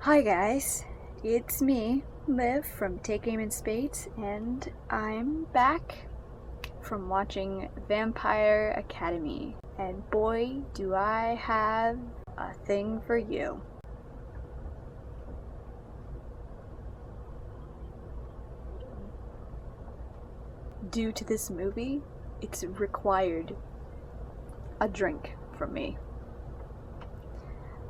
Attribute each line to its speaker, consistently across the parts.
Speaker 1: Hi guys, it's me, Liv from Take Aim in Spades, and I'm back from watching Vampire Academy. And boy, do I have a thing for you. Due to this movie, it's required a drink from me.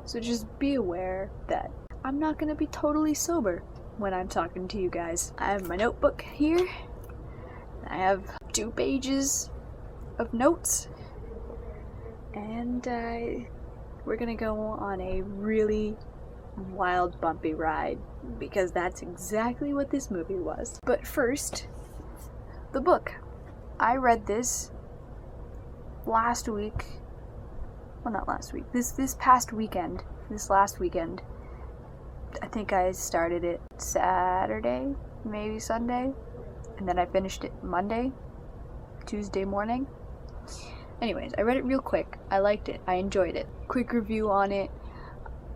Speaker 1: So just be aware that I'm not gonna be totally sober when I'm talking to you guys. I have my notebook here. I have 2 pages of notes. And we're gonna go on a really wild, bumpy ride because that's exactly what this movie was. But first, the book. I read this last week. Well, not last week. This past weekend. This last weekend. I think I started it Saturday, maybe Sunday, and then I finished it Monday, Tuesday morning. Anyways, I read it real quick. I liked it. I enjoyed it. Quick review on it.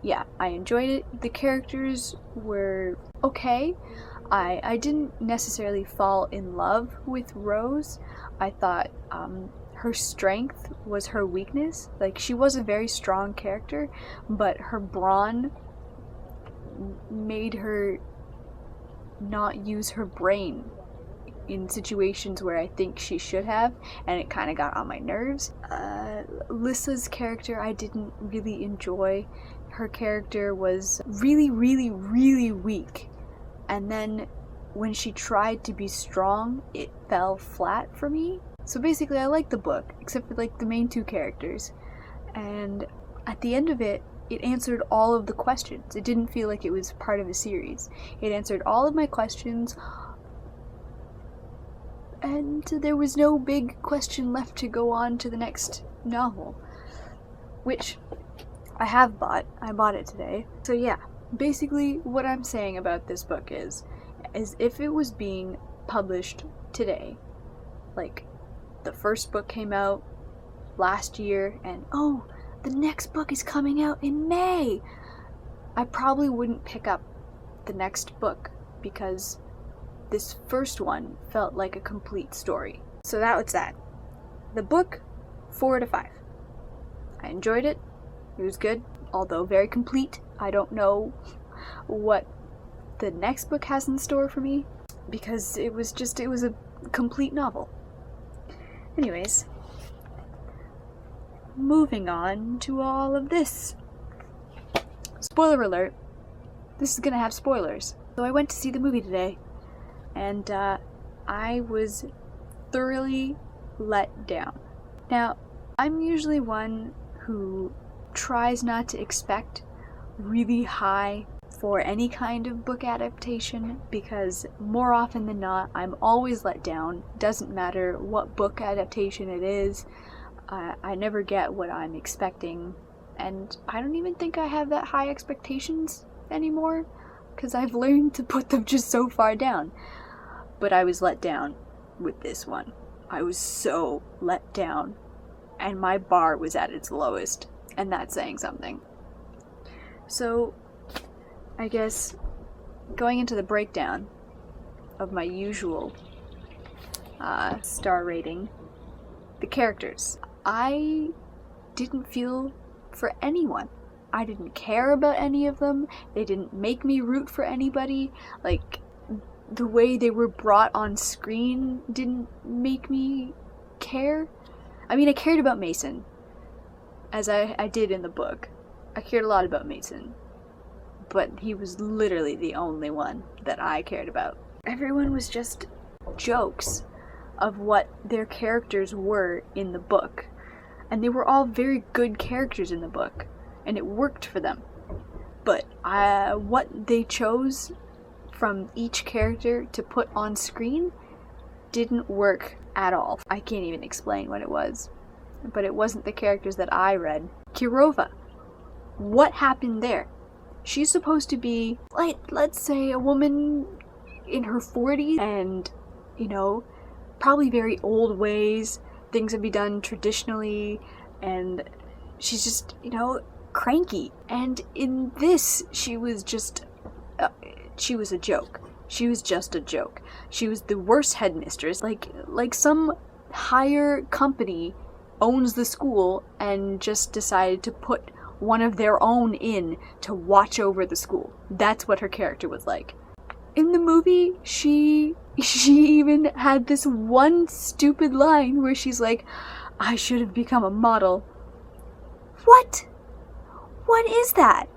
Speaker 1: Yeah, I enjoyed it. The characters were okay. I didn't necessarily fall in love with Rose. I thought her strength was her weakness. Like, she was a very strong character, but her brawn made her not use her brain in situations where I think she should have, and it kind of got on my nerves. Lissa's character I didn't really enjoy. Her character was really, really, really weak, and then when she tried to be strong, it fell flat for me. So basically, I liked the book, except for like the main 2 characters, and at the end of it, it answered all of the questions. It didn't feel like it was part of a series. It answered all of my questions, and there was no big question left to go on to the next novel, which I have bought. I bought it today. So yeah, basically what I'm saying about this book is if it was being published today, like the first book came out last year and the next book is coming out in May, I probably wouldn't pick up the next book because this first one felt like a complete story. So that was that. The book, 4 out of 5. I enjoyed it. It was good, although very complete. I don't know what the next book has in store for me because it was a complete novel. Anyways, moving on to all of this. Spoiler alert, this is gonna have spoilers. So I went to see the movie today, and I was thoroughly let down. Now, I'm usually one who tries not to expect really high for any kind of book adaptation because more often than not, I'm always let down. Doesn't matter what book adaptation it is. I never get what I'm expecting, and I don't even think I have that high expectations anymore because I've learned to put them just so far down. But I was let down with this one. I was so let down, and my bar was at its lowest, and that's saying something. So, I guess going into the breakdown of my usual star rating, the characters. I didn't feel for anyone. I didn't care about any of them. They didn't make me root for anybody. Like, the way they were brought on screen didn't make me care. I mean, I cared about Mason, as I did in the book. I cared a lot about Mason, but he was literally the only one that I cared about. Everyone was just jokes of what their characters were in the book, and they were all very good characters in the book, and it worked for them. But what they chose from each character to put on screen didn't work at all. I can't even explain what it was, but it wasn't the characters that I read. Kirova. What happened there? She's supposed to be, like, let's say a woman in her 40s and, probably very old ways. Things would be done traditionally, and she's just, cranky. And in this, she was just, she was a joke. She was just a joke. She was the worst headmistress. Like some higher company owns the school and just decided to put one of their own in to watch over the school. That's what her character was like. In the movie, she even had this one stupid line where she's like, I should have become a model. What? What is that?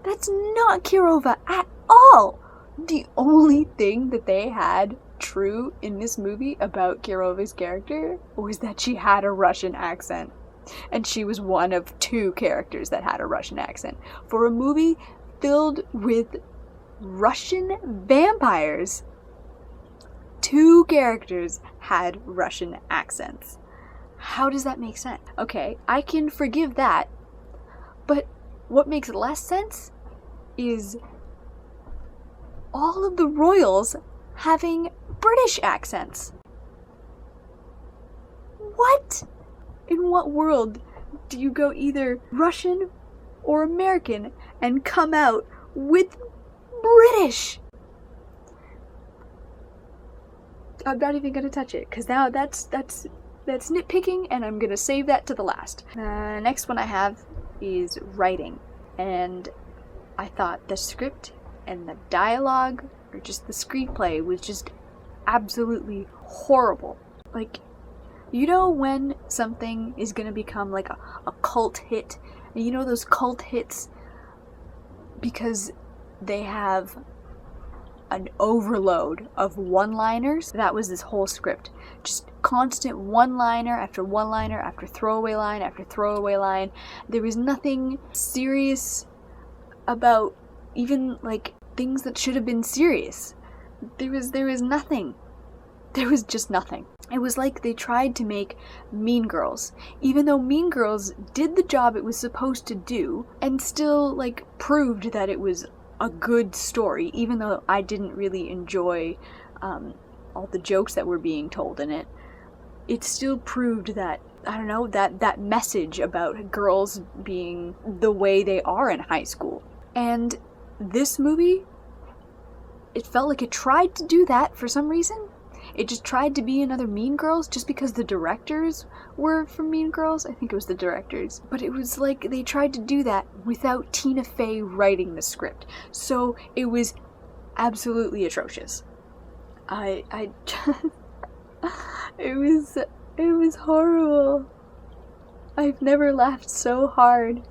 Speaker 1: That's not Kirova at all. The only thing that they had true in this movie about Kirova's character was that she had a Russian accent. And she was one of 2 characters that had a Russian accent. For a movie filled with Russian vampires, 2 characters had Russian accents. How does that make sense? Okay, I can forgive that, but what makes less sense is all of the royals having British accents. What? In what world do you go either Russian or American and come out with British? I'm not even gonna touch it, because now that's nitpicking, and I'm gonna save that to the last. Next one I have is writing, and I thought the script and the dialogue, or just the screenplay, was just absolutely horrible. Like, you know when something is gonna become like a cult hit, and you know those cult hits because they have an overload of one-liners? That was this whole script. Just constant one-liner after one-liner after throwaway line after throwaway line. There was nothing serious about even like things that should have been serious. There was nothing. There was just nothing. It was like they tried to make Mean Girls, even though Mean Girls did the job it was supposed to do, and still like proved that it was a good story, even though I didn't really enjoy all the jokes that were being told in it. It still proved that, I don't know, that message about girls being the way they are in high school. And this movie, it felt like it tried to do that for some reason. It just tried to be another Mean Girls just because the directors were from Mean Girls. I think it was the directors. But it was like they tried to do that without Tina Fey writing the script. So it was absolutely atrocious. It was horrible. I've never laughed so hard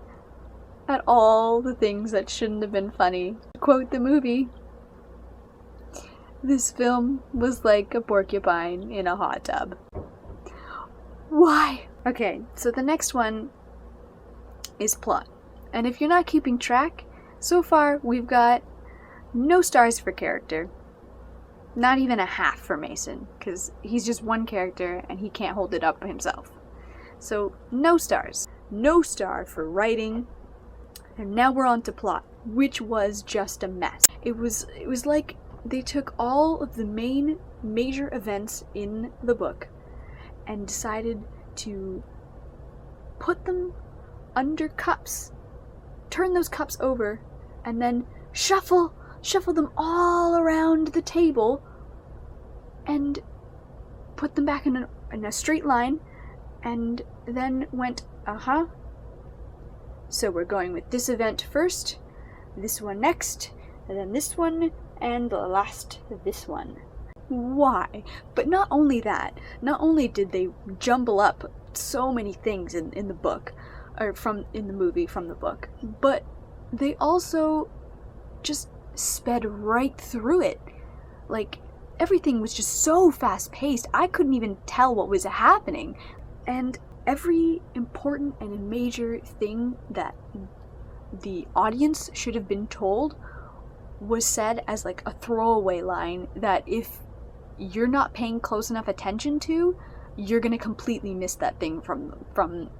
Speaker 1: at all the things that shouldn't have been funny. To quote the movie, this film was like a porcupine in a hot tub. Why? Okay, so the next one is plot. And if you're not keeping track, so far we've got no stars for character. Not even a half for Mason, because he's just one character and he can't hold it up himself. So, no stars. No star for writing. And now we're on to plot, which was just a mess. It was like they took all of the main major events in the book and decided to put them under cups, turn those cups over, and then shuffle them all around the table and put them back in a straight line, and then went, so we're going with this event first, this one next, and then this one, and the last this one. Why? But not only that, not only did they jumble up so many things in the book, or in the movie from the book, but they also just sped right through it. Like, everything was just so fast-paced, I couldn't even tell what was happening. And every important and major thing that the audience should have been told was said as like a throwaway line that if you're not paying close enough attention to, you're gonna completely miss that thing from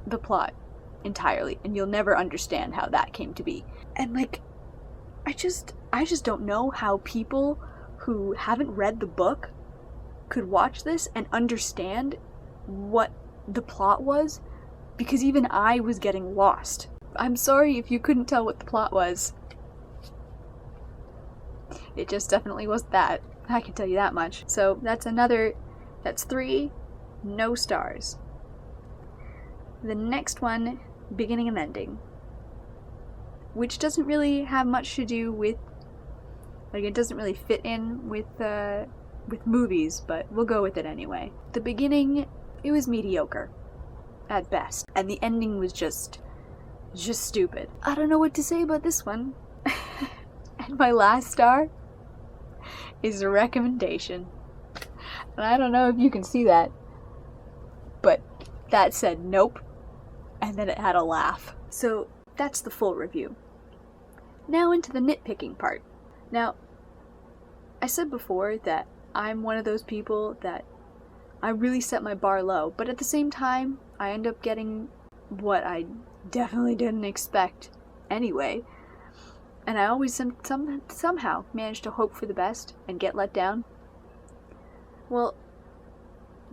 Speaker 1: the plot entirely, and you'll never understand how that came to be. And like, I just don't know how people who haven't read the book could watch this and understand what the plot was, because even I was getting lost. I'm sorry if you couldn't tell what the plot was. It just definitely wasn't that. I can tell you that much. So that's 3 no stars. The next one, beginning and ending, which doesn't really have much to do with, like, it doesn't really fit in with movies, but we'll go with it anyway. The beginning, it was mediocre at best, and the ending was just stupid. I don't know what to say about this one. And my last star is a recommendation. And I don't know if you can see that, but that said nope, and then it had a laugh. So that's the full review. Now into the nitpicking part. Now, I said before that I'm one of those people that I really set my bar low, but at the same time, I end up getting what I definitely didn't expect anyway. And I always somehow manage to hope for the best and get let down. Well,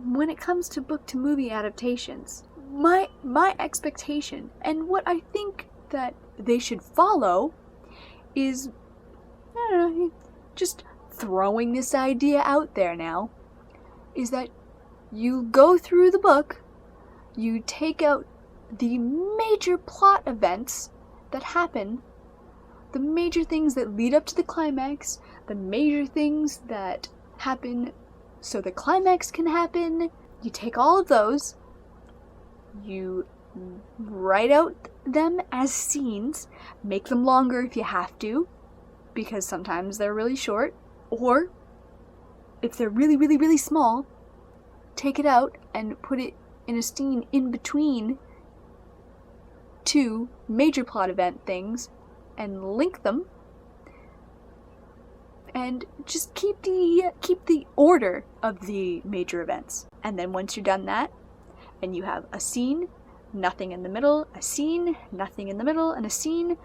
Speaker 1: when it comes to book to movie adaptations, my expectation and what I think that they should follow is, I don't know, just throwing this idea out there now, is that you go through the book, you take out the major plot events that happen, the major things that lead up to the climax, the major things that happen so the climax can happen. You take all of those, you write out them as scenes, make them longer if you have to, because sometimes they're really short, or if they're really, really, really small, take it out and put it in a scene in between 2 major plot event things and link them, and just keep the order of the major events. And then once you're done that, and you have a scene, nothing in the middle, a scene, nothing in the middle, and a scene,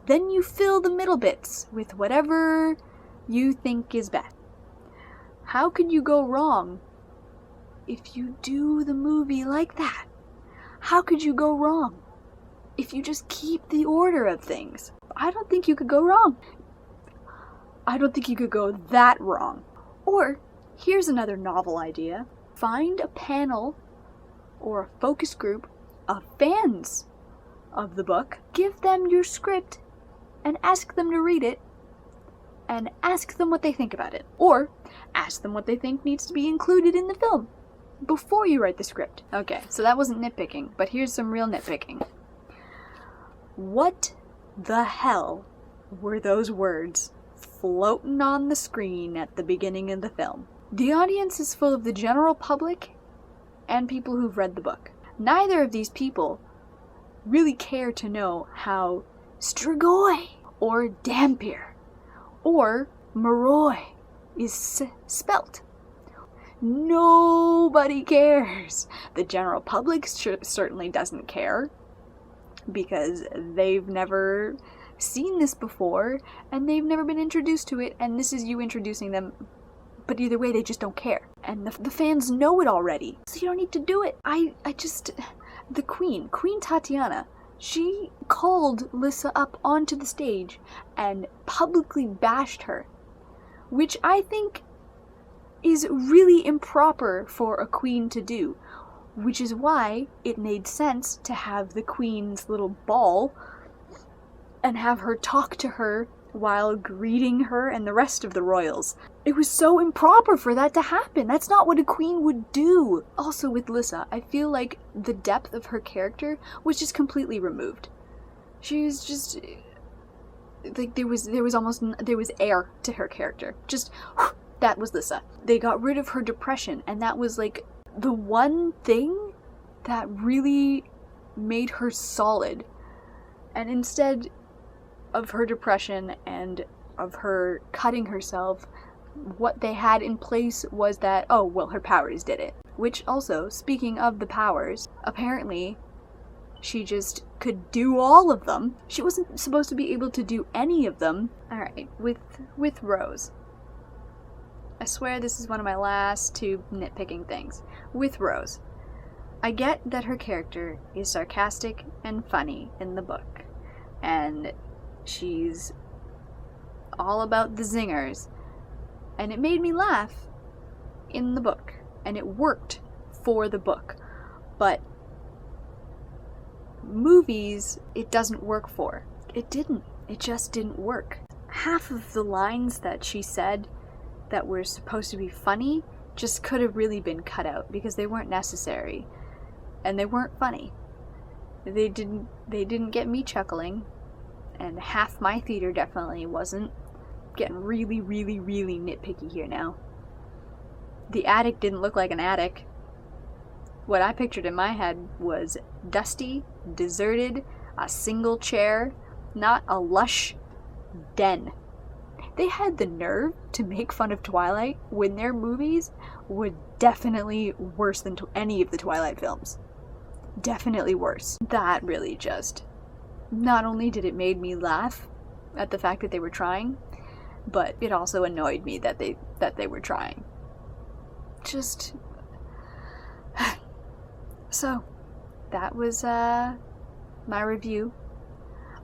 Speaker 1: then you fill the middle bits with whatever you think is best. How could you go wrong if you do the movie like that? How could you go wrong if you just keep the order of things? I don't think you could go wrong. I don't think you could go that wrong. Or, here's another novel idea. Find a panel or a focus group of fans of the book, give them your script, and ask them to read it, and ask them what they think about it. Or, ask them what they think needs to be included in the film before you write the script. Okay, so that wasn't nitpicking, but here's some real nitpicking. What the hell were those words floating on the screen at the beginning of the film? The audience is full of the general public and people who've read the book. Neither of these people really care to know how Strigoi or Dampier or Moroi is spelt. Nobody cares. The general public certainly doesn't care, because they've never seen this before, and they've never been introduced to it, and this is you introducing them, but either way, they just don't care. And the fans know it already, so you don't need to do it. The Queen Tatiana, she called Lissa up onto the stage and publicly bashed her, which I think is really improper for a queen to do, which is why it made sense to have the Queen's little ball and have her talk to her while greeting her and the rest of the royals. It was so improper for that to happen. That's not what a queen would do. Also with Lissa, I feel like the depth of her character was just completely removed. She was just like there was air to her character. Just that was Lissa. They got rid of her depression, and that was like the one thing that really made her solid. And instead of her depression and of her cutting herself, what they had in place was that, oh, well, her powers did it. Which also, speaking of the powers, apparently she just could do all of them. She wasn't supposed to be able to do any of them. Alright, with Rose. I swear this is one of my last 2 nitpicking things. With Rose. I get that her character is sarcastic and funny in the book, and she's all about the zingers, and it made me laugh in the book, and it worked for the book. But movies, it doesn't work for. It didn't. It just didn't work. Half of the lines that she said that were supposed to be funny just could have really been cut out because they weren't necessary. And they weren't funny. They didn't get me chuckling, and half my theater definitely wasn't. Getting really, really, really nitpicky here now. The attic didn't look like an attic. What I pictured in my head was dusty, deserted, a single chair, not a lush den. They had the nerve to make fun of Twilight when their movies were definitely worse than any of the Twilight films. Definitely worse. That really just... Not only did it make me laugh at the fact that they were trying, but it also annoyed me that they were trying. Just... So, that was my review.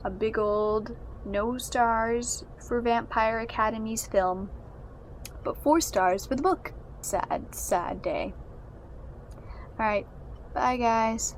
Speaker 1: A big old no stars for Vampire Academy's film, but 4 stars for the book. Sad, sad day. Alright, bye guys.